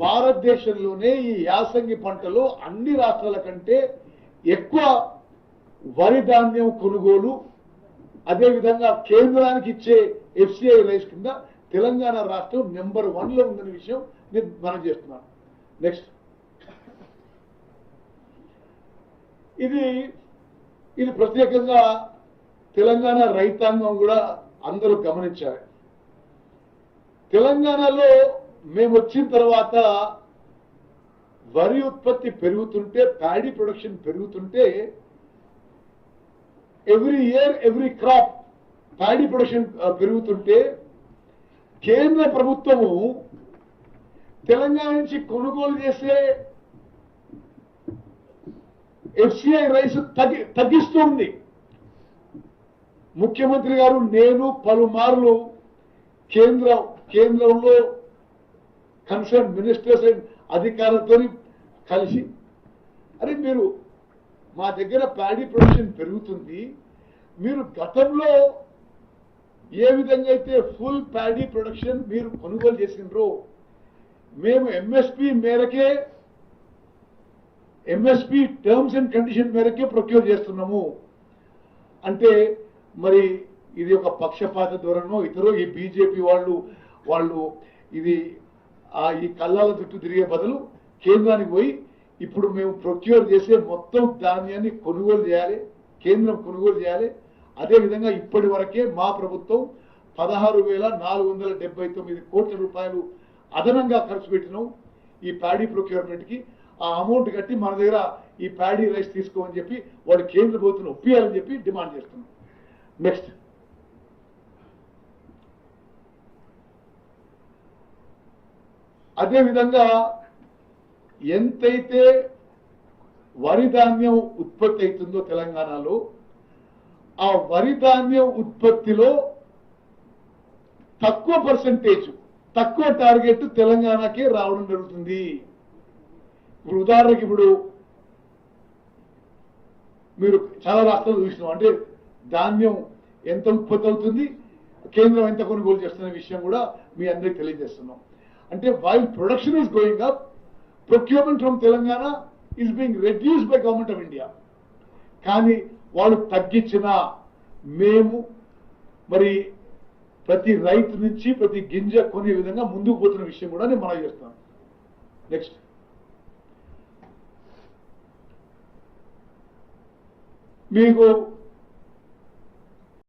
భారతదేశంలోనే ఈ యాసంగి పంటలో అన్ని రాష్ట్రాల కంటే ఎక్కువ వరి ధాన్యం కొనుగోలు, అదేవిధంగా కేంద్రానికి ఇచ్చే FCI రైస్ కింద తెలంగాణ రాష్ట్రం నెంబర్ 1లో ఉందనే విషయం నేను మనం చేస్తున్నాను. నెక్స్ట్, ఇది ప్రత్యేకంగా తెలంగాణ రైతాంగం కూడా అందరూ గమనించారు. తెలంగాణలో మేము వచ్చిన తర్వాత వరి ఉత్పత్తి పెరుగుతుంటే, ప్యాడీ ప్రొడక్షన్ పెరుగుతుంటే, every year every crop paddy production పెరుగుతుంటే కేంద్ర ప్రభుత్వము తెలంగాణ నుంచి కొనుగోలు చేసే FCI రైస్ తగ్గిస్తుంది. ముఖ్యమంత్రి గారు, నేను పలుమార్లు కేంద్రంలో కన్సర్న్ మినిస్టర్స్ అండ్ అధికారులతో కలిసి, అరే మీరు మా దగ్గర ప్యాడీ ప్రొడక్షన్ పెరుగుతుంది, మీరు గతంలో ఏ విధంగా అయితే ఫుల్ ప్యాడీ ప్రొడక్షన్ మీరు కొనుగోలు చేసినారో మేము MSP టర్మ్స్ అండ్ కండిషన్ మేరకే ప్రొక్యూర్ చేస్తున్నాము అంటే, మరి ఇది ఒక పక్షపాత ధోరణో ఇతరో ఈ బీజేపీ వాళ్ళు ఇది ఈ కళ్ళాల చుట్టూ తిరిగే బదులు కేంద్రానికి పోయి ఇప్పుడు మేము ప్రొక్యూర్ చేసే మొత్తం ధాన్యాన్ని కొనుగోలు చేయాలి, కేంద్రం కొనుగోలు చేయాలి. అదేవిధంగా ఇప్పటి వరకే మా ప్రభుత్వం 16,479 కోట్ల రూపాయలు అదనంగా ఖర్చు పెట్టినాం ఈ ప్యాడీ ప్రొక్యూర్మెంట్కి. ఆ అమౌంట్ కట్టి మన దగ్గర ఈ ప్యాడీ రైస్ తీసుకోమని చెప్పి వాడు కేంద్ర ప్రభుత్వం ఒప్పియాలని చెప్పి డిమాండ్ చేస్తున్నాం. నెక్స్ట్, అదేవిధంగా ఎంతైతే వరి ధాన్యం ఉత్పత్తి అవుతుందో తెలంగాణలో, ఆ వరి ధాన్యం ఉత్పత్తిలో తక్కువ పర్సంటేజ్, తక్కువ టార్గెట్ తెలంగాణకే రావడం జరుగుతుంది. ఇప్పుడు ఉదాహరణకి ఇప్పుడు మీరు చాలా రాష్ట్రాలు చూసినాం, అంటే ధాన్యం ఎంత ఉత్పత్తి అవుతుంది, కేంద్రం ఎంత కొనుగోలు చేస్తున్న విషయం కూడా మీ అందరికీ తెలియజేస్తున్నాం. అంటే while production is going up, procurement from Telangana is being reduced by government of India. కానీ వాళ్ళు తగ్గించినా మేము మరి ప్రతి రైతు నుంచి ప్రతి గింజ కొనే విధంగా ముందుకు పోతున్న విషయం కూడా నేను మనం చేస్తాను. నెక్స్ట్, మీకు